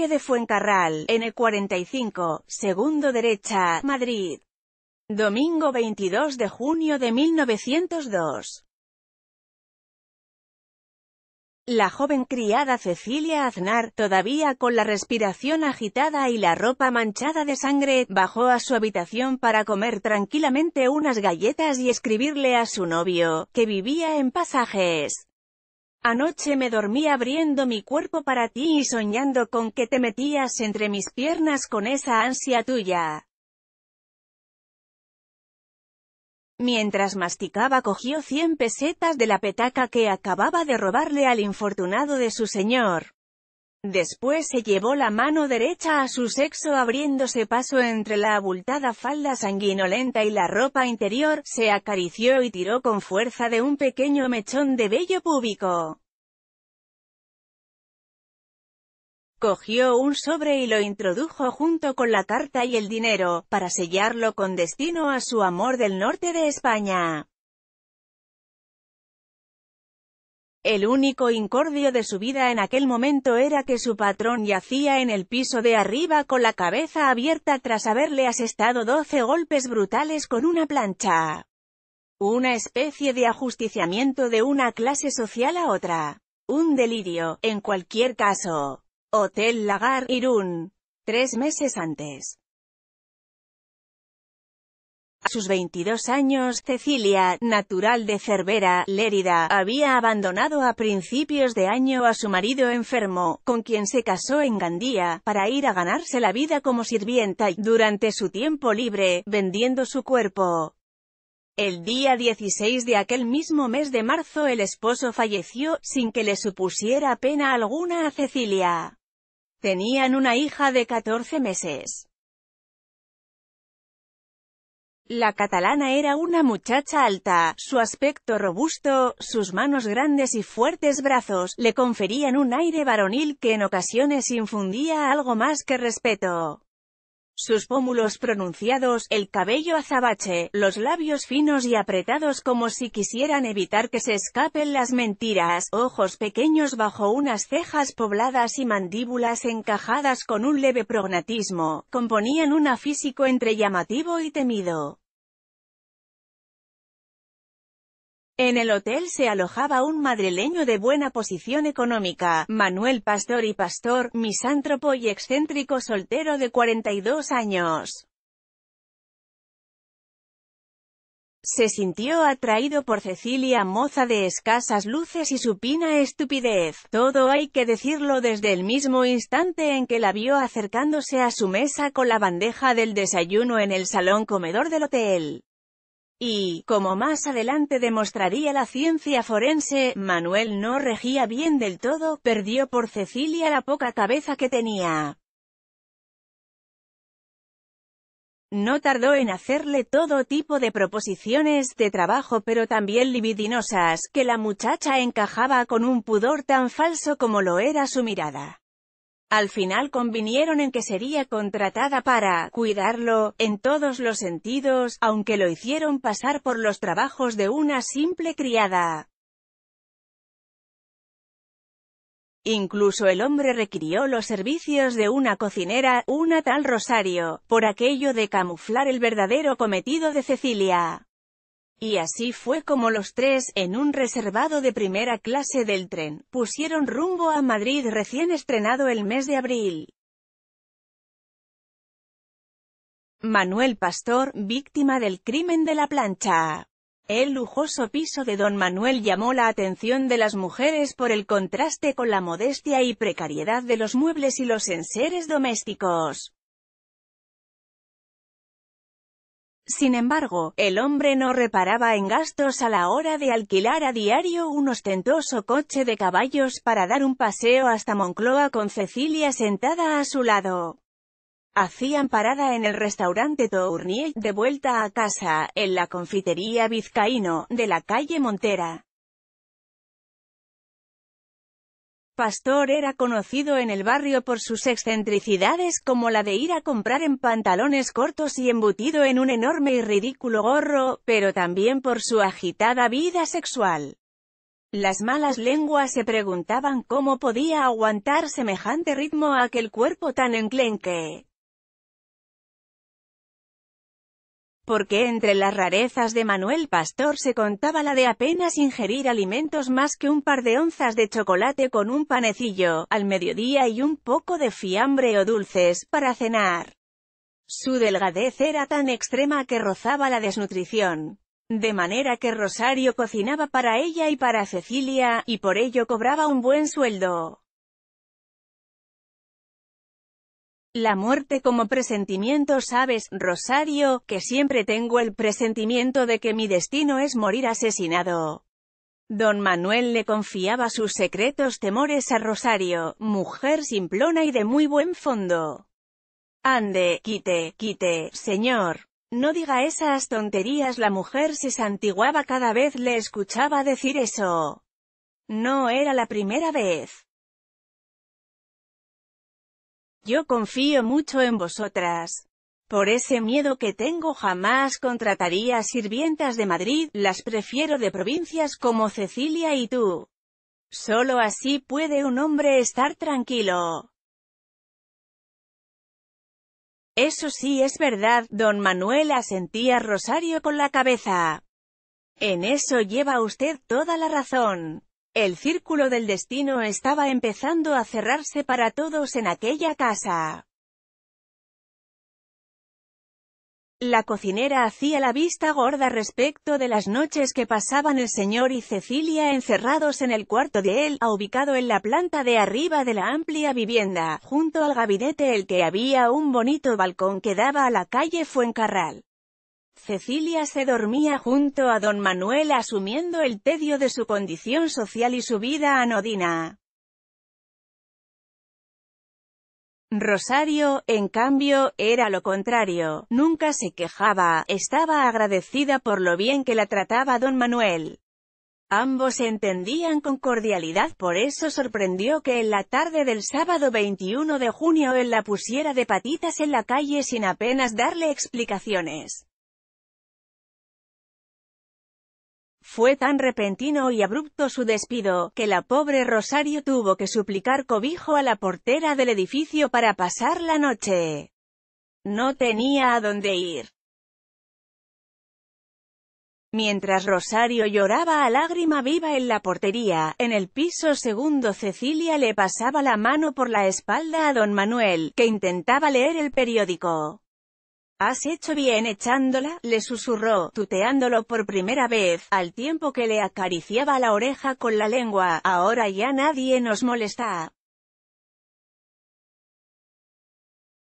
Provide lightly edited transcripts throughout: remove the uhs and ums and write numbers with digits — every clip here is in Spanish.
calle de Fuencarral, N45, segundo derecha, Madrid. Domingo 22 de junio de 1902. La joven criada Cecilia Aznar, todavía con la respiración agitada y la ropa manchada de sangre, bajó a su habitación para comer tranquilamente unas galletas y escribirle a su novio, que vivía en Pasajes. Anoche me dormí abriendo mi cuerpo para ti y soñando con que te metías entre mis piernas con esa ansia tuya. Mientras masticaba cogió 100 pesetas de la petaca que acababa de robarle al infortunado de su señor. Después se llevó la mano derecha a su sexo abriéndose paso entre la abultada falda sanguinolenta y la ropa interior, se acarició y tiró con fuerza de un pequeño mechón de vello púbico. Cogió un sobre y lo introdujo junto con la carta y el dinero, para sellarlo con destino a su amor del norte de España. El único incordio de su vida en aquel momento era que su patrón yacía en el piso de arriba con la cabeza abierta tras haberle asestado 12 golpes brutales con una plancha. Una especie de ajusticiamiento de una clase social a otra. Un delirio, en cualquier caso. Hotel Lagar, Irún. 3 meses antes. A sus 22 años, Cecilia, natural de Cervera, Lérida, había abandonado a principios de año a su marido enfermo, con quien se casó en Gandía, para ir a ganarse la vida como sirvienta y, durante su tiempo libre, vendiendo su cuerpo. El día 16 de aquel mismo mes de marzo el esposo falleció, sin que le supusiera pena alguna a Cecilia. Tenían una hija de 14 meses. La catalana era una muchacha alta, su aspecto robusto, sus manos grandes y fuertes brazos, le conferían un aire varonil que en ocasiones infundía algo más que respeto. Sus pómulos pronunciados, el cabello azabache, los labios finos y apretados como si quisieran evitar que se escapen las mentiras, ojos pequeños bajo unas cejas pobladas y mandíbulas encajadas con un leve prognatismo, componían un físico entre llamativo y temido. En el hotel se alojaba un madrileño de buena posición económica, Manuel Pastor y Pastor, misántropo y excéntrico soltero de 42 años. Se sintió atraído por Cecilia, moza de escasas luces y supina estupidez. Todo hay que decirlo desde el mismo instante en que la vio acercándose a su mesa con la bandeja del desayuno en el salón comedor del hotel. Y, como más adelante demostraría la ciencia forense, Manuel no regía bien del todo, perdió por Cecilia la poca cabeza que tenía. No tardó en hacerle todo tipo de proposiciones de trabajo pero también libidinosas, que la muchacha encajaba con un pudor tan falso como lo era su mirada. Al final convinieron en que sería contratada para cuidarlo, en todos los sentidos, aunque lo hicieron pasar por los trabajos de una simple criada. Incluso el hombre requirió los servicios de una cocinera, una tal Rosario, por aquello de camuflar el verdadero cometido de Cecilia. Y así fue como los tres, en un reservado de primera clase del tren, pusieron rumbo a Madrid recién estrenado el mes de abril. Manuel Pastor, víctima del crimen de la plancha. El lujoso piso de don Manuel llamó la atención de las mujeres por el contraste con la modestia y precariedad de los muebles y los enseres domésticos. Sin embargo, el hombre no reparaba en gastos a la hora de alquilar a diario un ostentoso coche de caballos para dar un paseo hasta Moncloa con Cecilia sentada a su lado. Hacían parada en el restaurante Tournier, de vuelta a casa, en la confitería Vizcaíno, de la calle Montera. Pastor era conocido en el barrio por sus excentricidades como la de ir a comprar en pantalones cortos y embutido en un enorme y ridículo gorro, pero también por su agitada vida sexual. Las malas lenguas se preguntaban cómo podía aguantar semejante ritmo a aquel cuerpo tan enclenque. Porque entre las rarezas de Manuel Pastor se contaba la de apenas ingerir alimentos más que un par de onzas de chocolate con un panecillo, al mediodía y un poco de fiambre o dulces, para cenar. Su delgadez era tan extrema que rozaba la desnutrición. De manera que Rosario cocinaba para ella y para Cecilia, y por ello cobraba un buen sueldo. La muerte como presentimiento. ¿Sabes, Rosario, que siempre tengo el presentimiento de que mi destino es morir asesinado? Don Manuel le confiaba sus secretos temores a Rosario, mujer simplona y de muy buen fondo. Ande, quite, señor. No diga esas tonterías. La mujer se santiguaba cada vez le escuchaba decir eso. No era la primera vez. Yo confío mucho en vosotras. Por ese miedo que tengo jamás contrataría sirvientas de Madrid, las prefiero de provincias como Cecilia y tú. Solo así puede un hombre estar tranquilo. Eso sí es verdad, don Manuel, asentía Rosario con la cabeza. En eso lleva usted toda la razón. El círculo del destino estaba empezando a cerrarse para todos en aquella casa. La cocinera hacía la vista gorda respecto de las noches que pasaban el señor y Cecilia encerrados en el cuarto de él, ubicado en la planta de arriba de la amplia vivienda, junto al gabinete el que había un bonito balcón que daba a la calle Fuencarral. Cecilia se dormía junto a don Manuel asumiendo el tedio de su condición social y su vida anodina. Rosario, en cambio, era lo contrario, nunca se quejaba, estaba agradecida por lo bien que la trataba don Manuel. Ambos se entendían con cordialidad, por eso sorprendió que en la tarde del sábado 21 de junio él la pusiera de patitas en la calle sin apenas darle explicaciones. Fue tan repentino y abrupto su despido, que la pobre Rosario tuvo que suplicar cobijo a la portera del edificio para pasar la noche. No tenía a dónde ir. Mientras Rosario lloraba a lágrima viva en la portería, en el piso segundo Cecilia le pasaba la mano por la espalda a don Manuel, que intentaba leer el periódico. «Has hecho bien echándola», le susurró, tuteándolo por primera vez, al tiempo que le acariciaba la oreja con la lengua. «Ahora ya nadie nos molesta».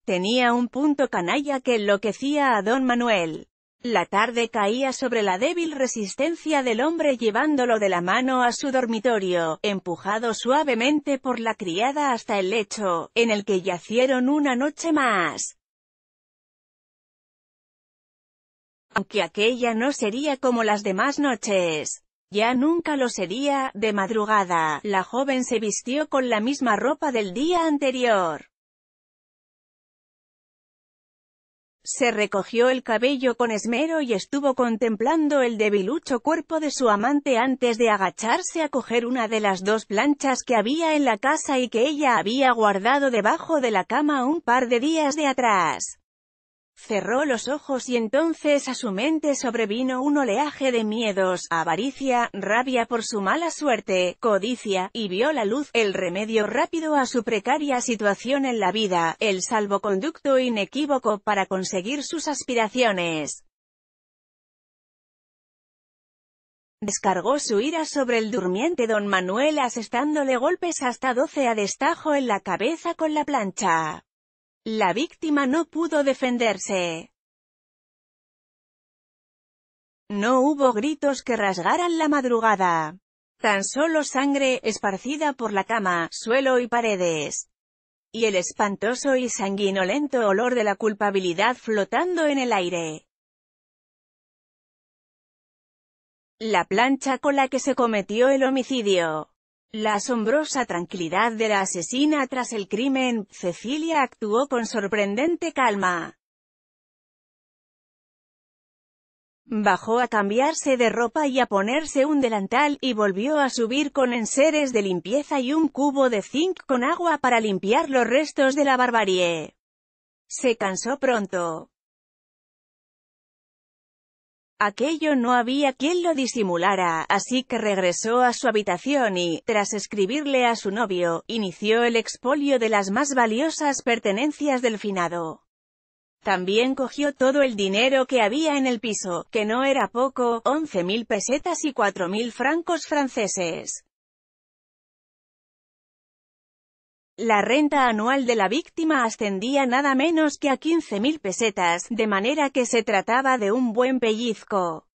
Tenía un punto canalla que enloquecía a don Manuel. La tarde caía sobre la débil resistencia del hombre llevándolo de la mano a su dormitorio, empujado suavemente por la criada hasta el lecho, en el que yacieron una noche más. Aunque aquella no sería como las demás noches. Ya nunca lo sería. De madrugada, la joven se vistió con la misma ropa del día anterior. Se recogió el cabello con esmero y estuvo contemplando el debilucho cuerpo de su amante antes de agacharse a coger una de las dos planchas que había en la casa y que ella había guardado debajo de la cama un par de días de atrás. Cerró los ojos y entonces a su mente sobrevino un oleaje de miedos, avaricia, rabia por su mala suerte, codicia, y vio la luz, el remedio rápido a su precaria situación en la vida, el salvoconducto inequívoco para conseguir sus aspiraciones. Descargó su ira sobre el durmiente don Manuel asestándole golpes hasta 12 a destajo en la cabeza con la plancha. La víctima no pudo defenderse. No hubo gritos que rasgaran la madrugada. Tan solo sangre, esparcida por la cama, suelo y paredes. Y el espantoso y sanguinolento olor de la culpabilidad flotando en el aire. La plancha con la que se cometió el homicidio. La asombrosa tranquilidad de la asesina tras el crimen. Cecilia actuó con sorprendente calma. Bajó a cambiarse de ropa y a ponerse un delantal, y volvió a subir con enseres de limpieza y un cubo de zinc con agua para limpiar los restos de la barbarie. Se cansó pronto. Aquello no había quien lo disimulara, así que regresó a su habitación y, tras escribirle a su novio, inició el expolio de las más valiosas pertenencias del finado. También cogió todo el dinero que había en el piso, que no era poco, 11.000 pesetas y 4.000 francos franceses. La renta anual de la víctima ascendía nada menos que a 15.000 pesetas, de manera que se trataba de un buen pellizco.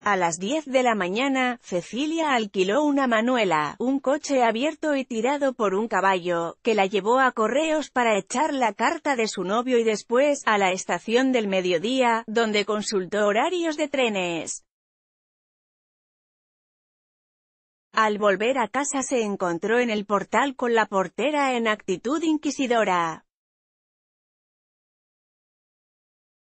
A las 10 de la mañana, Cecilia alquiló una manuela, un coche abierto y tirado por un caballo, que la llevó a Correos para echar la carta de su novio y después, a la estación del mediodía, donde consultó horarios de trenes. Al volver a casa se encontró en el portal con la portera en actitud inquisidora.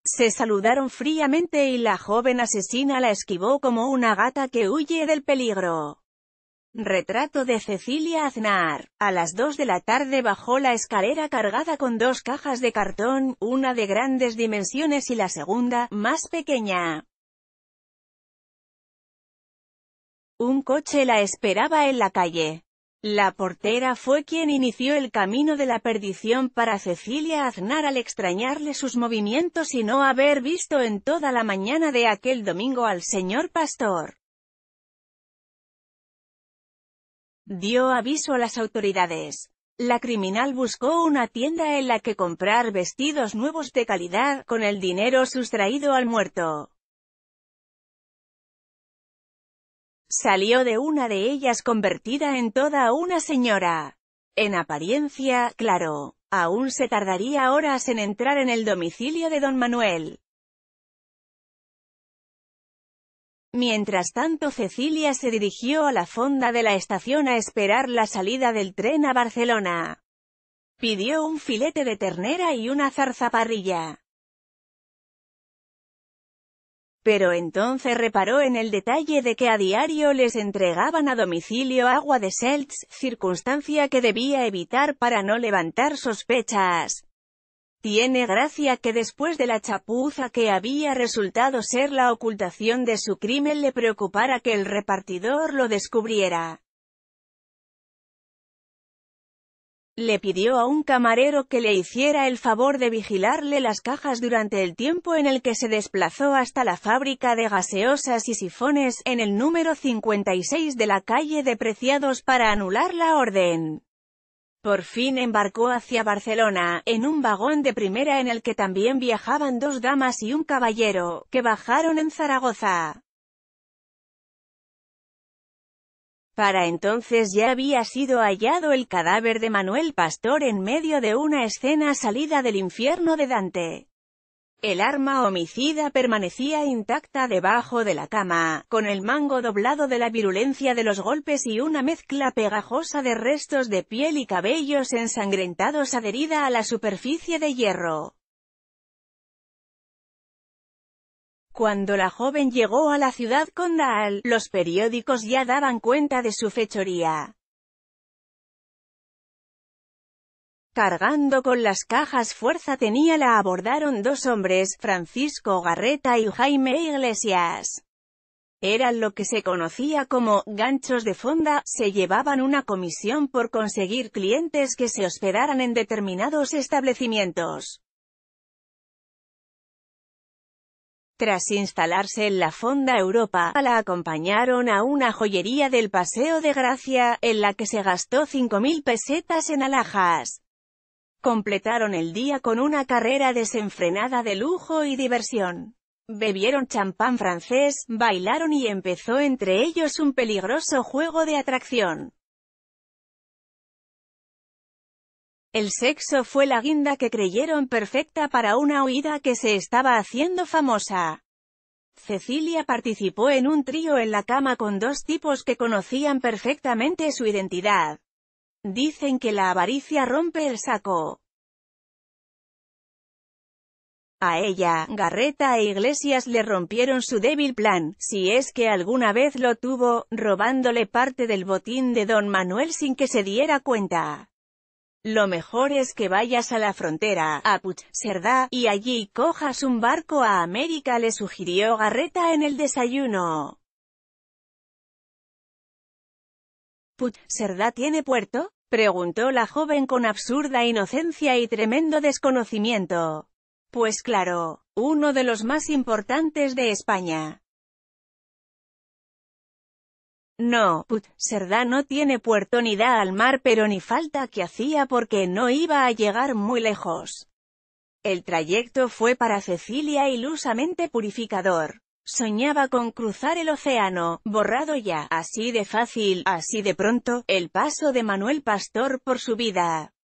Se saludaron fríamente y la joven asesina la esquivó como una gata que huye del peligro. Retrato de Cecilia Aznar. A las 2 de la tarde bajó la escalera cargada con 2 cajas de cartón, una de grandes dimensiones y la segunda, más pequeña. Un coche la esperaba en la calle. La portera fue quien inició el camino de la perdición para Cecilia Aznar al extrañarle sus movimientos y no haber visto en toda la mañana de aquel domingo al señor pastor. Dio aviso a las autoridades. La criminal buscó una tienda en la que comprar vestidos nuevos de calidad, con el dinero sustraído al muerto. Salió de una de ellas convertida en toda una señora. En apariencia, claro. Aún se tardaría horas en entrar en el domicilio de don Manuel. Mientras tanto Cecilia se dirigió a la fonda de la estación a esperar la salida del tren a Barcelona. Pidió un filete de ternera y una zarzaparrilla. Pero entonces reparó en el detalle de que a diario les entregaban a domicilio agua de Seltz, circunstancia que debía evitar para no levantar sospechas. Tiene gracia que después de la chapuza que había resultado ser la ocultación de su crimen le preocupara que el repartidor lo descubriera. Le pidió a un camarero que le hiciera el favor de vigilarle las cajas durante el tiempo en el que se desplazó hasta la fábrica de gaseosas y sifones, en el número 56 de la calle de Preciados para anular la orden. Por fin embarcó hacia Barcelona, en un vagón de primera en el que también viajaban 2 damas y un caballero, que bajaron en Zaragoza. Para entonces ya había sido hallado el cadáver de Manuel Pastor en medio de una escena salida del infierno de Dante. El arma homicida permanecía intacta debajo de la cama, con el mango doblado de la virulencia de los golpes y una mezcla pegajosa de restos de piel y cabellos ensangrentados adherida a la superficie de hierro. Cuando la joven llegó a la ciudad condal, los periódicos ya daban cuenta de su fechoría. Cargando con las cajas fuerza tenía la abordaron 2 hombres, Francisco Garreta y Jaime Iglesias. Eran lo que se conocía como ganchos de fonda, se llevaban una comisión por conseguir clientes que se hospedaran en determinados establecimientos. Tras instalarse en la Fonda Europa, la acompañaron a una joyería del Paseo de Gracia, en la que se gastó 5.000 pesetas en alhajas. Completaron el día con una carrera desenfrenada de lujo y diversión. Bebieron champán francés, bailaron y empezó entre ellos un peligroso juego de atracción. El sexo fue la guinda que creyeron perfecta para una huida que se estaba haciendo famosa. Cecilia participó en un trío en la cama con 2 tipos que conocían perfectamente su identidad. Dicen que la avaricia rompe el saco. A ella, Garreta e Iglesias le rompieron su débil plan, si es que alguna vez lo tuvo, robándole parte del botín de don Manuel sin que se diera cuenta. Lo mejor es que vayas a la frontera, a Puigcerdá, y allí cojas un barco a América, le sugirió Garreta en el desayuno. ¿Puigcerdá tiene puerto?, preguntó la joven con absurda inocencia y tremendo desconocimiento. Pues claro, uno de los más importantes de España. No, Puigcerdá no tiene puerto ni da al mar, pero ni falta que hacía porque no iba a llegar muy lejos. El trayecto fue para Cecilia ilusamente purificador. Soñaba con cruzar el océano, borrado ya, así de fácil, así de pronto, el paso de Manuel Pastor por su vida.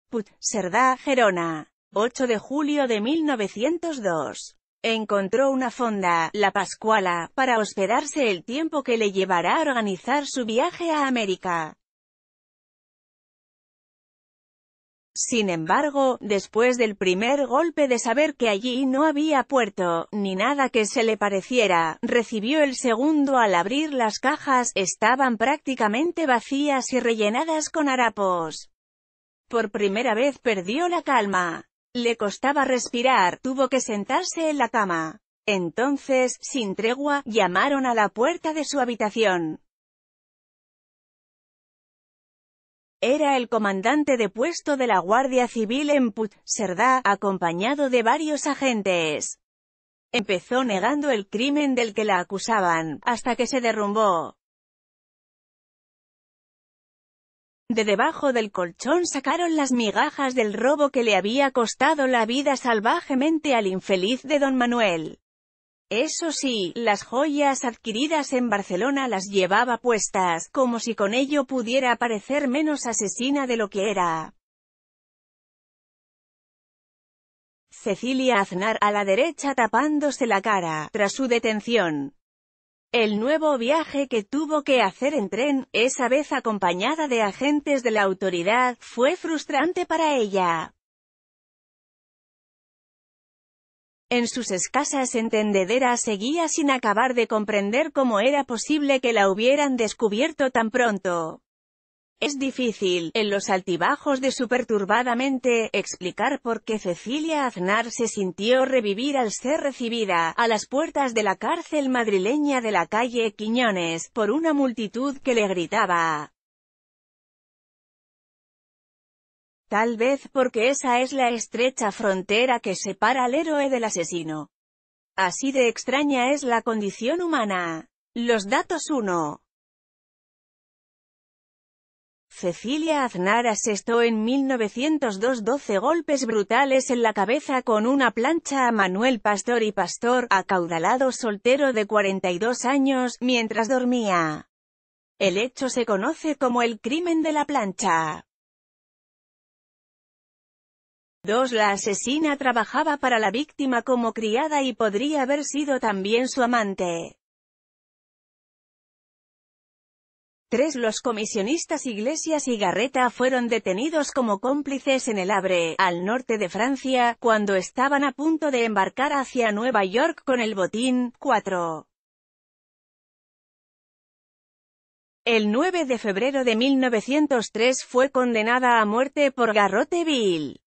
Puigcerdá, Gerona. 8 de julio de 1902. Encontró una fonda, la Pascuala, para hospedarse el tiempo que le llevará a organizar su viaje a América. Sin embargo, después del primer golpe de saber que allí no había puerto, ni nada que se le pareciera, recibió el segundo al abrir las cajas, estaban prácticamente vacías y rellenadas con harapos. Por primera vez perdió la calma. Le costaba respirar, tuvo que sentarse en la cama. Entonces, sin tregua, llamaron a la puerta de su habitación. Era el comandante de puesto de la Guardia Civil en Puigcerdá, acompañado de varios agentes. Empezó negando el crimen del que la acusaban, hasta que se derrumbó. De debajo del colchón sacaron las migajas del robo que le había costado la vida salvajemente al infeliz de don Manuel. Eso sí, las joyas adquiridas en Barcelona las llevaba puestas, como si con ello pudiera parecer menos asesina de lo que era. Cecilia Aznar, a la derecha tapándose la cara, tras su detención. El nuevo viaje que tuvo que hacer en tren, esa vez acompañada de agentes de la autoridad, fue frustrante para ella. En sus escasas entendederas seguía sin acabar de comprender cómo era posible que la hubieran descubierto tan pronto. Es difícil, en los altibajos de su perturbada mente, explicar por qué Cecilia Aznar se sintió revivir al ser recibida, a las puertas de la cárcel madrileña de la calle Quiñones, por una multitud que le gritaba. Tal vez porque esa es la estrecha frontera que separa al héroe del asesino. Así de extraña es la condición humana. Los datos 1. Cecilia Aznar asestó en 1902 12 golpes brutales en la cabeza con una plancha a Manuel Pastor y Pastor, acaudalado soltero de 42 años, mientras dormía. El hecho se conoce como el crimen de la plancha. 2. La asesina trabajaba para la víctima como criada y podría haber sido también su amante. 3. Los comisionistas Iglesias y Garreta fueron detenidos como cómplices en el Havre, al norte de Francia, cuando estaban a punto de embarcar hacia Nueva York con el botín. 4. El 9 de febrero de 1903 fue condenada a muerte por garrote vil.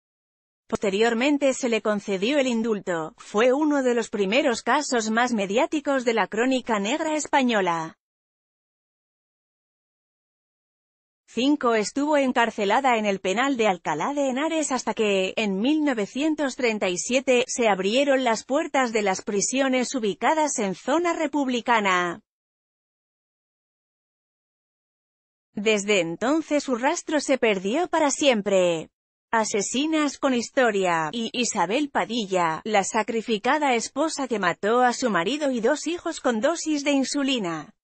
Posteriormente se le concedió el indulto. Fue uno de los primeros casos más mediáticos de la crónica negra española. 5. Estuvo encarcelada en el penal de Alcalá de Henares hasta que, en 1937, se abrieron las puertas de las prisiones ubicadas en zona republicana. Desde entonces su rastro se perdió para siempre. Asesinas con historia, y Isabel Padilla, la sacrificada esposa que mató a su marido y 2 hijos con dosis de insulina.